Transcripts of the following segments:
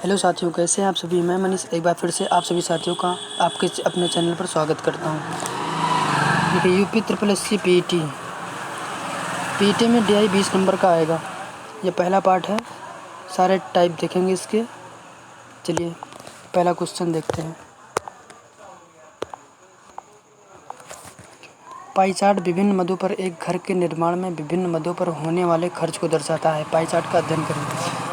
Hello साथियों, कैसे हैं आप सभी। मैं मनीष एक बार फिर से आप सभी साथियों का आपके अपने चैनल पर स्वागत करता हूं। देखिए UP triple S C PET में DI 20 नंबर का आएगा। ये पहला पार्ट है। सारे टाइप देखेंगे इसके। चलिए पहला क्वेश्चन देखते हैं। पाई चार्ट विभिन्न मदों पर एक घर के निर्माण में विभिन्न मदों पर होने वाले खर्च को दर्शाता है। पाई चार्ट का अध्ययन करें।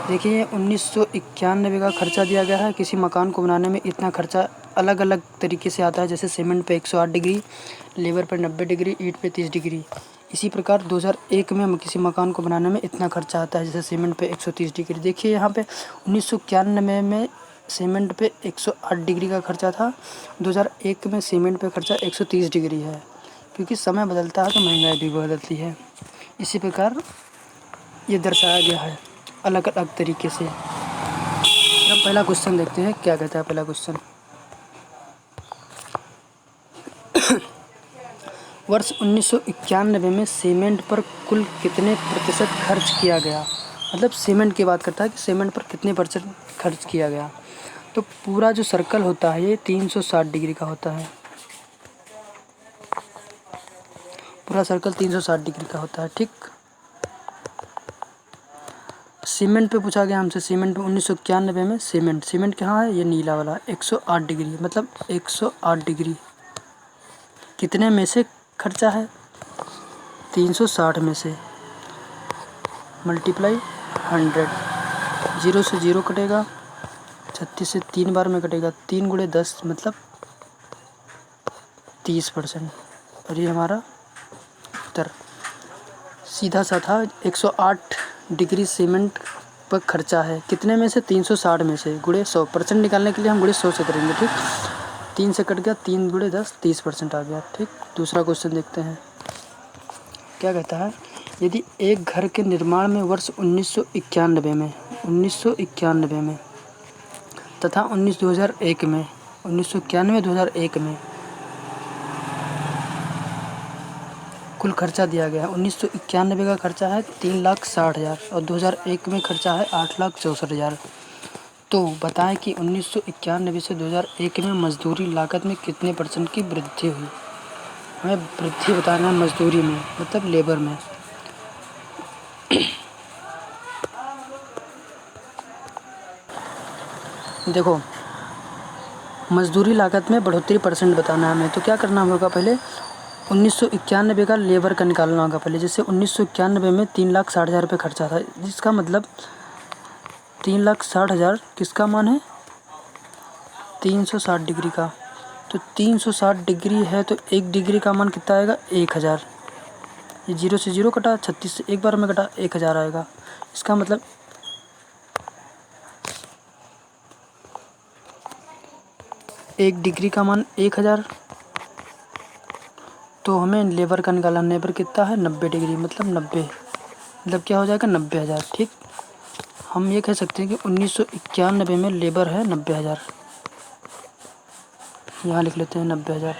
देखिए 1991 का खर्चा दिया गया है। किसी मकान को बनाने में इतना खर्चा अलग अलग तरीके से आता है, जैसे सीमेंट पे 108 डिग्री, लेबर पर 90 डिग्री, ईंट पे 30 डिग्री। इसी प्रकार 2001 में किसी मकान को बनाने में इतना खर्चा आता है, जैसे सीमेंट पे 130 डिग्री। देखिए यहाँ पे 1991 में सीमेंट पे 108 डिग्री का खर्चा था। 2001 में सीमेंट पे खर्चा 130 डिग्री है, क्योंकि समय बदलता है तो महंगाई भी बदलती है। इसी प्रकार ये दर्शाया गया है अलग अलग तरीके से। अब पहला क्वेश्चन देखते हैं क्या कहता है। पहला क्वेश्चन, वर्ष 1991 में सीमेंट पर कुल कितने प्रतिशत खर्च किया गया। मतलब सीमेंट की बात करता है कि सीमेंट पर कितने % खर्च किया गया। तो पूरा जो सर्कल होता है ये 360 डिग्री का होता है। पूरा सर्कल 360 डिग्री का होता है। ठीक, सीमेंट पे पूछा गया हमसे। सीमेंट पे 1991 में सीमेंट कहाँ है, ये नीला वाला 108 डिग्री, मतलब 108 डिग्री कितने में से खर्चा है, 360 में से मल्टीप्लाई 100। 0 से 0 कटेगा, 36 से 3 बार में कटेगा, 3 गुणे 10 मतलब 30%। और ये हमारा उत्तर सीधा सा था। 108 डिग्री सीमेंट पर खर्चा है, कितने में से, 360 में से, गुणे 100। % निकालने के लिए हम गुणे 100 से करेंगे। ठीक, 3 से कट गया, 3 गुणे 10 30% आ गया। ठीक, दूसरा क्वेश्चन देखते हैं क्या कहता है। यदि एक घर के निर्माण में वर्ष 1991 में तथा 2001 में 1991-2001 में कुल खर्चा दिया गया है। 1991 का खर्चा है 3,60,000 और 2001 में खर्चा है 8,64,000। तो बताएं कि 1991 से 2001 में मजदूरी लागत में कितने % की वृद्धि हुई। हमें वृद्धि बताना है मजदूरी में, मतलब लेबर में। देखो मजदूरी लागत में बढ़ोतरी % बताना है हमें। तो क्या करना होगा, पहले 1991 का लेबर का निकालना होगा पहले। जैसे 1991 में 3,60,000 रुपये खर्चा था, जिसका मतलब 3,60,000 किसका मान है, 360 डिग्री का। तो 360 डिग्री है तो 1 डिग्री का मान कितना आएगा, 1,000। ये 0 से 0 कटा, 36 से एक बार में कटा, 1,000 आएगा। इसका मतलब 1 डिग्री का मान 1,000। तो हमें लेबर का निकालना। लेबर कितना है, 90 डिग्री, मतलब 90, मतलब क्या हो जाएगा, 90,000। ठीक, हम ये कह सकते हैं कि 1991 में लेबर है 90,000। यहाँ लिख लेते हैं 90,000।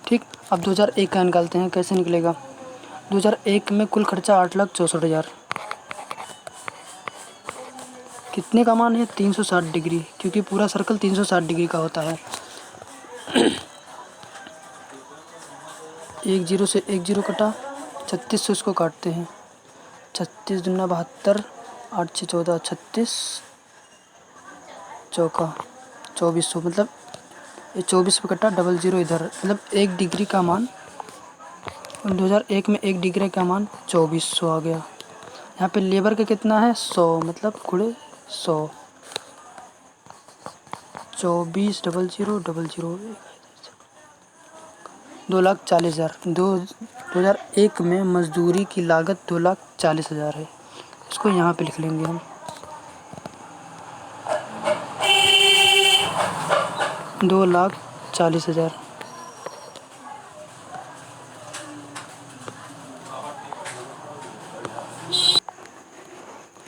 ठीक, अब 2001 का निकालते हैं। कैसे निकलेगा, 2001 में कुल खर्चा 8,64,000। कितने का मान है, 360 डिग्री, क्योंकि पूरा सर्कल 360 डिग्री का होता है। 1 0 से 1 0 कटा, 36 से उसको काटते हैं, 36 दूना 72, 8 6 14, 36 चौका 2400, मतलब ये 24 पे कटा, 00 इधर, मतलब 1 डिग्री का मान 2001 में 1 डिग्री का मान 2400 आ गया। यहाँ पे लेबर का कितना है, 100, मतलब गुणे 100, 24 00 00, 2,40,000। 2001 में मजदूरी की लागत 2,40,000 है। इसको यहाँ पे लिख लेंगे हम, 2,40,000।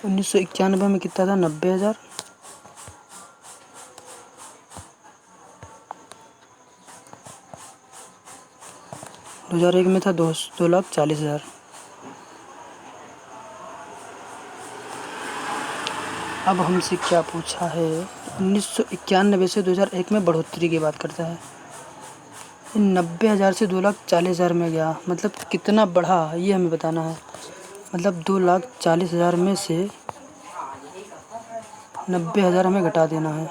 उन्नीस सौ 91 में कितना था, 90,000। दो 2001 में था 2,40,000। अब हमसे क्या पूछा है, 1991 से 2001 में बढ़ोतरी की बात करता है। 90,000 से 2,40,000 में गया, मतलब कितना बढ़ा ये हमें बताना है। मतलब 2,40,000 में से 90,000 हमें घटा देना है।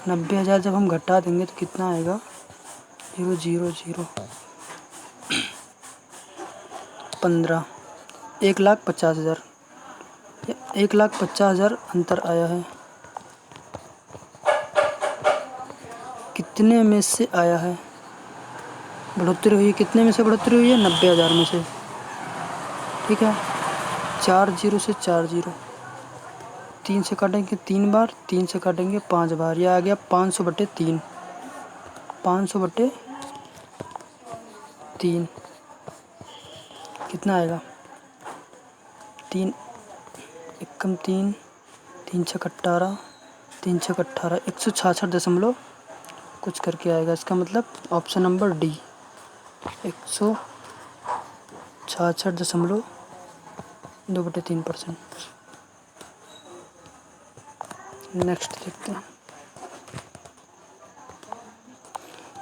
90,000 जब हम घटा देंगे तो कितना आएगा, 0 0 0 15, 1,50,000, 1,50,000 अंतर आया है। कितने में से आया है बढ़ोतरी हुई, कितने में से बढ़ोतरी हुई है, 90,000 में से। ठीक है, 4 0 से 4 0, 3 से काटेंगे 3 बार, 3 से काटेंगे 5 बार, यह आ गया 500/3, 500/3 कितना आएगा, 3 एकम 3, 3 छक 18, 3 छक 18, 166 दशमलव कुछ करके आएगा। इसका मतलब ऑप्शन नंबर डी, 166.2/3%। नेक्स्ट देखते हैं।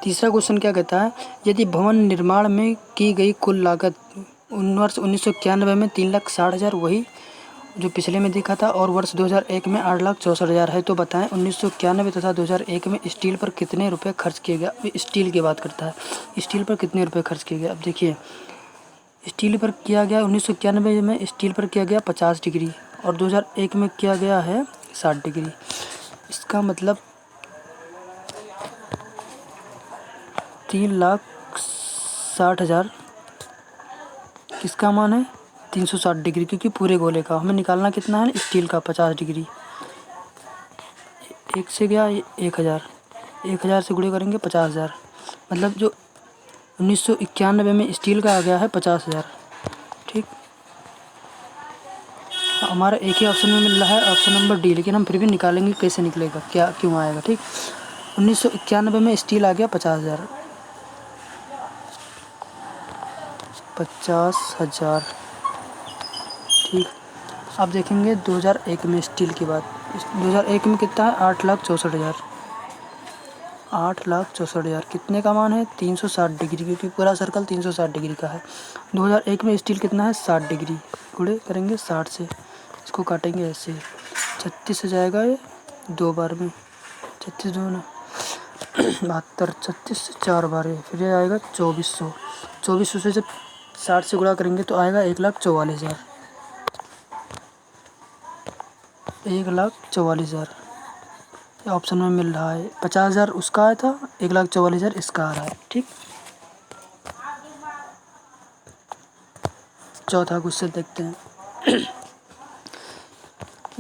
तीसरा क्वेश्चन क्या कहता है, यदि भवन निर्माण में की गई कुल लागत वर्ष 1991 में 3,60,000 वही जो पिछले में देखा था, और वर्ष 2001 में 8,64,000 है, तो बताएं 1991 तथा 2001 में स्टील पर कितने रुपए खर्च किए गए। अब स्टील की बात करता है, स्टील पर कितने रुपए खर्च किए गए। अब देखिए, स्टील पर किया गया 1991 में स्टील पर किया गया 50 डिग्री, और 2001 में किया गया है 60 डिग्री। इसका मतलब 3,60,000 किसका मान है, 360 डिग्री, क्योंकि पूरे गोले का हमें निकालना कितना है, स्टील का 50 डिग्री। 1 से गया 1,000, 1,000 से गुणे करेंगे 50,000, मतलब जो 1991 में स्टील का आ गया है 50,000। ठीक, हमारा एक ही ऑप्शन में मिल रहा है, ऑप्शन नंबर डी, लेकिन हम फिर भी निकालेंगे कैसे निकलेगा, क्या क्यों आएगा। ठीक, 1991 में स्टील आ गया 50,000, 50,000। ठीक, अब देखेंगे 2001 में स्टील की बात। 2001 में कितना है, 8,64,000, 8,64,000 कितने का मान है, 360 डिग्री, क्योंकि पूरा सर्कल 360 डिग्री का है। 2001 में स्टील कितना है, 60 डिग्री, गुणे करेंगे 60 से, इसको काटेंगे ऐसे, 36 से जाएगा ये 2 बार में, 36 2 ना 72, 36 से 4 बार है, फिर ये आएगा 2400, 2400 से जब 60 से गुणा करेंगे तो आएगा 1,44,000, 1,44,000 ऑप्शन में मिल रहा है। 50,000 उसका आया था, 1,44,000 इसका आ रहा है। ठीक, चौथा क्वेश्चन देखते हैं।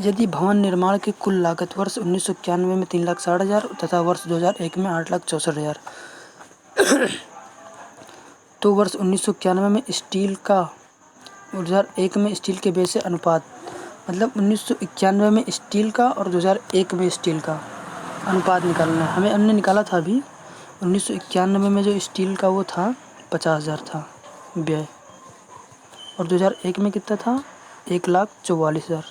यदि भवन निर्माण की कुल लागत वर्ष 1991 में 3,60,000 तथा वर्ष 2001 में 8,64,000, तो वर्ष 1991 में स्टील का 2001 में स्टील के बेस से अनुपात, मतलब 1991 में स्टील का और 2001 में स्टील का अनुपात निकालना है हमें। हमने निकाला था अभी, 1991 में जो स्टील का वो था 50,000 था व्यय, और 2001 में कितना था, 1,44,000,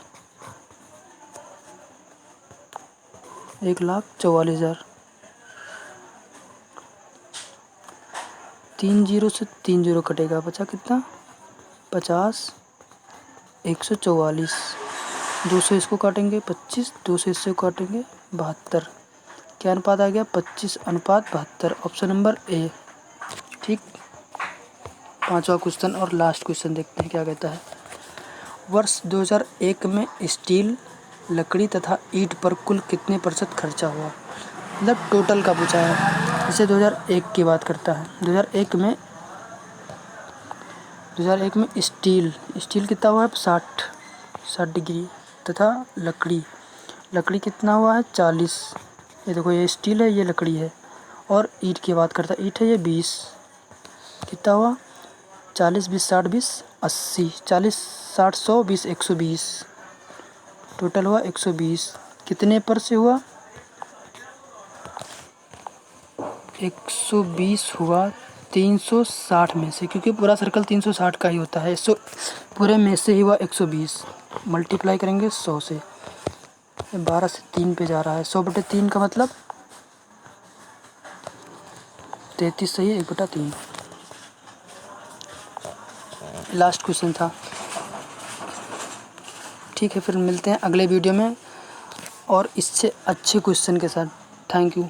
1,44,000। 3 0 से 3 0 कटेगा, बचा कितना, 50, 144, 200 इसको काटेंगे 25, 200 इससे काटेंगे 72, क्या अनुपात आ गया, 25:72, ऑप्शन नंबर ए। ठीक, पांचवा क्वेश्चन और लास्ट क्वेश्चन देखते हैं क्या कहता है। वर्ष 2001 में स्टील, लकड़ी तथा ईंट पर कुल कितने % खर्चा हुआ, मतलब टोटल का पूछा है। इसे 2001 की बात करता है। 2001 में स्टील कितना हुआ है, 60 डिग्री, तथा लकड़ी कितना हुआ है, 40। ये देखो, ये स्टील है, ये लकड़ी है। और ईंट की बात करता है, ईंट है ये 20, कितना हुआ, 40 20 60 20 80, 40 60 100 20 120, टोटल हुआ 120। कितने पर से हुआ, 120 हुआ 360 में से, क्योंकि पूरा सर्कल 360 का ही होता है। पूरे में से ही हुआ 120, मल्टीप्लाई करेंगे 100 से, 12 से 3 पे जा रहा है। 100/3 का मतलब 33 सही है, 1/3। लास्ट क्वेश्चन था। ठीक है, फिर मिलते हैं अगले वीडियो में और इससे अच्छे क्वेश्चन के साथ। Thank you.